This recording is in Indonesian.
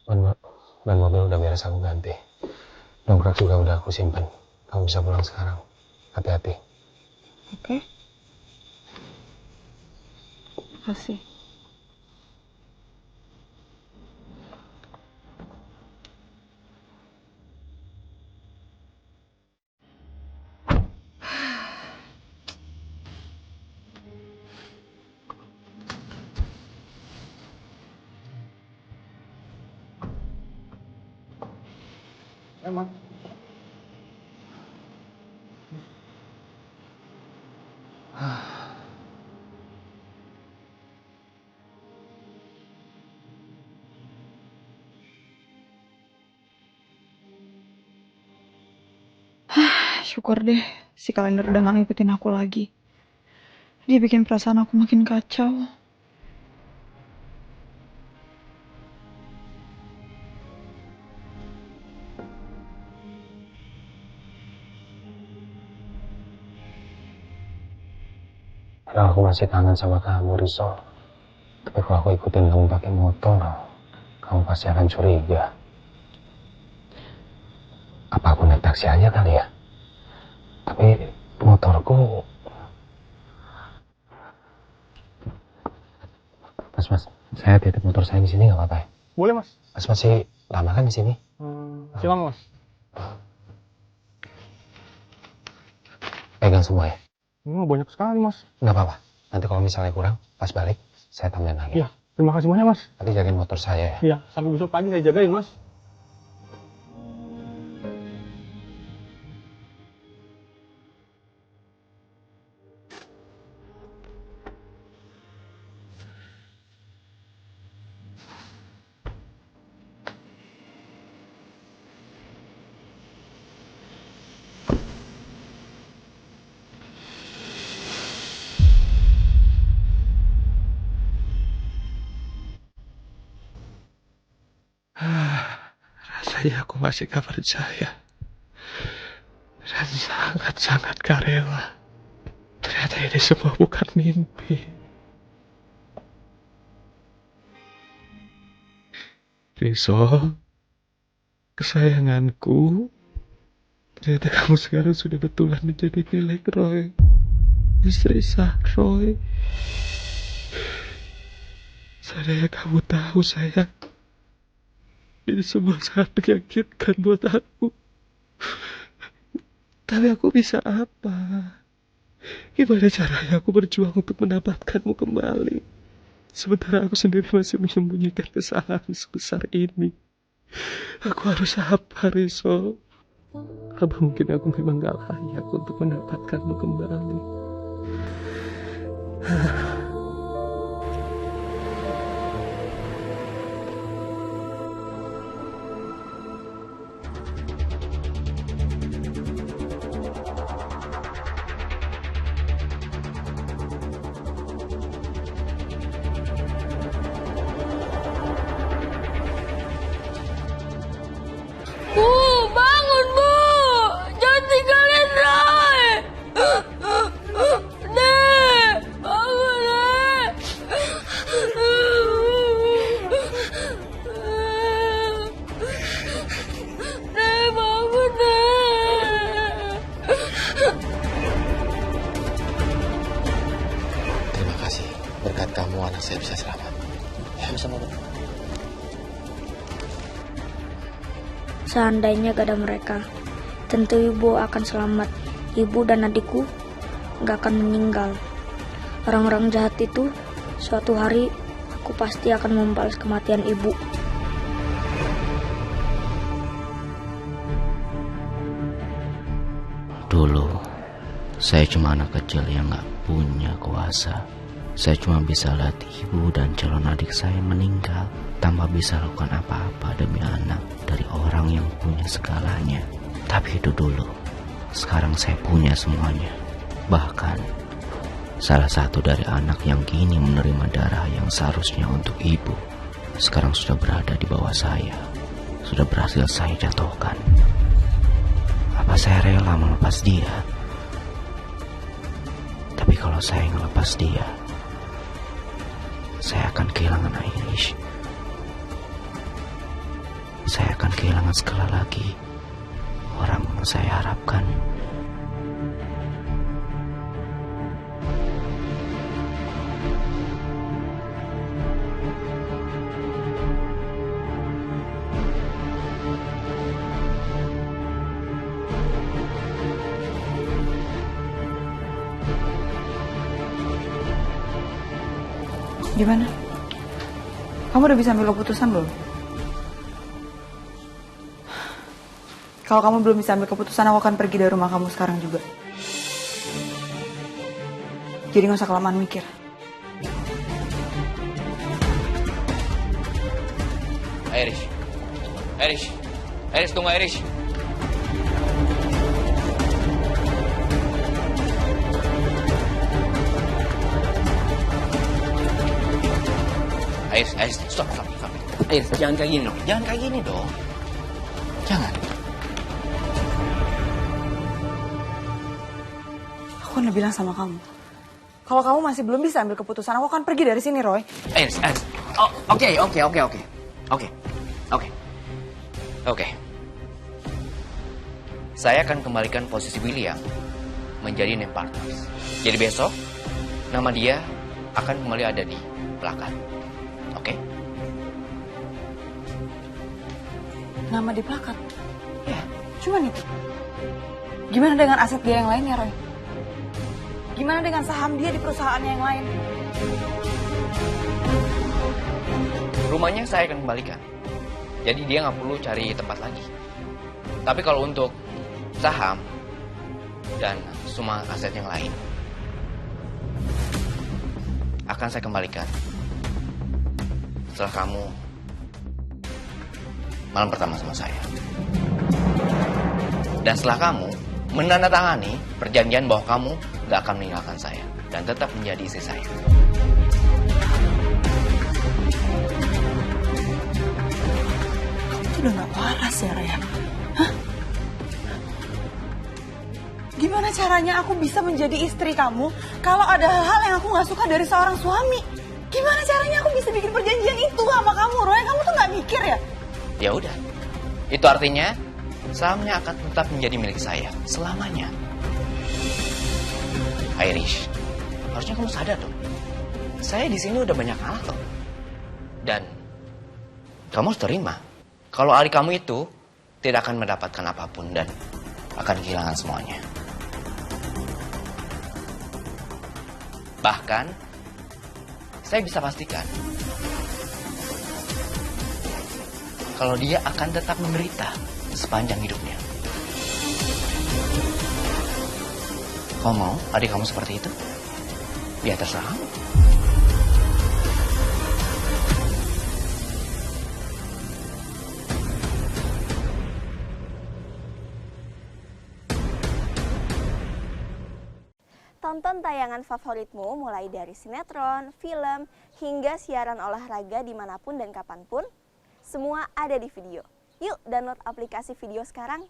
Ban, ban mobil udah beres aku ganti. Dongkrak juga udah aku simpen. Kamu bisa pulang sekarang. Hati-hati. Oke. Makasih. Emang. Syukur deh si kalender udah gak ngikutin aku lagi. Dia bikin perasaan aku makin kacau. Padahal aku masih kangen sama kamu, Rizal. Tapi kalau aku ikutin kamu pakai motor, kamu pasti akan curiga. Apa aku naik taksi aja kali ya? Tapi motorku... Mas, saya titip motor saya di sini nggak apa-apa ya? Boleh, Mas. Mas masih lama kan di sini? Masih lama, Mas. Pegang semua ya? Banyak sekali, Mas. Nggak apa-apa. Nanti kalau misalnya kurang, pas balik, saya tambahin lagi. Iya, terima kasih banyak, Mas. Nanti jagain motor saya ya? Iya, sampai besok pagi saya jagain, Mas. Rasanya aku masih gak percaya. Dan sangat-sangat gak rela. Ternyata ini semua bukan mimpi. Rizal, kesayanganku. Ternyata kamu sekarang sudah betulan menjadi milik Roy. Istri sah Roy. Saya kamu tahu sayang. Ini semua sangat menyakitkan buat aku. Tapi aku bisa apa? Gimana caranya aku berjuang untuk mendapatkanmu kembali? Sementara aku sendiri masih menyembunyikan kesalahan sebesar ini. Aku harus apa, Rizal? Apa mungkin aku memang gak layak untuk mendapatkanmu kembali? Bu, bangun Bu, jangan tinggalin Roy. Nek, bangun Nek. Nek, bangun Nek. Terima kasih. Berkat kamu anak saya bisa selamat. Ya, sama Bu. Seandainya gak ada mereka, tentu ibu akan selamat. Ibu dan adikku gak akan meninggal. Orang-orang jahat itu, suatu hari aku pasti akan membalas kematian ibu. Dulu, saya cuma anak kecil yang gak punya kuasa. Saya cuma bisa lihat ibu dan calon adik saya meninggal tanpa bisa lakukan apa-apa demi anak dari orang yang punya segalanya. Tapi itu dulu. Sekarang saya punya semuanya. Bahkan salah satu dari anak yang kini menerima darah yang seharusnya untuk ibu sekarang sudah berada di bawah saya. Sudah berhasil saya jatuhkan. Apa saya rela melepas dia? Tapi kalau saya ngelepas dia, saya akan kehilangan Irish. saya akan kehilangan sekali lagi orang yang saya harapkan. Gimana? Kamu udah bisa ambil keputusan belum? Kalau kamu belum bisa ambil keputusan, aku akan pergi dari rumah kamu sekarang juga. Jadi gak usah kelamaan mikir. Iris, tunggu Iris. Iris, stop. Iris, jangan kayak gini dong. Jangan. Aku udah bilang sama kamu. Kalau kamu masih belum bisa ambil keputusan, aku akan pergi dari sini, Roy. Iris. Oh, oke. Saya akan kembalikan posisi William menjadi name partners. Jadi besok, nama dia akan kembali ada di plakat. Oke? Nama di plakat? Ya. Cuman itu. Gimana dengan aset dia yang lainnya, Roy? Gimana dengan saham dia di perusahaan yang lain? Rumahnya saya akan kembalikan. Jadi dia nggak perlu cari tempat lagi. Tapi kalau untuk saham dan semua aset yang lain akan saya kembalikan setelah kamu malam pertama sama saya. Dan setelah kamu menandatangani perjanjian bahwa kamu gak akan meninggalkan saya dan tetap menjadi istri saya. Kamu tuh udah gak waras ya, Raya? Hah? Gimana caranya aku bisa menjadi istri kamu kalau ada hal-hal yang aku gak suka dari seorang suami? Gimana caranya aku bisa bikin perjanjian itu sama kamu, Roy? Kamu tuh gak mikir ya? Ya udah, itu artinya sahamnya akan tetap menjadi milik saya selamanya. Irish, harusnya kamu sadar dong. Saya di sini udah banyak anak loh. Dan kamu harus terima kalau adik kamu itu tidak akan mendapatkan apapun dan akan kehilangan semuanya. Bahkan saya bisa pastikan kalau dia akan tetap menderita sepanjang hidupnya. Kau mau adik kamu seperti itu? Ya terserah kamu. Tonton tayangan favoritmu mulai dari sinetron, film, hingga siaran olahraga dimanapun dan kapanpun. Semua ada di video. Yuk download aplikasi video sekarang.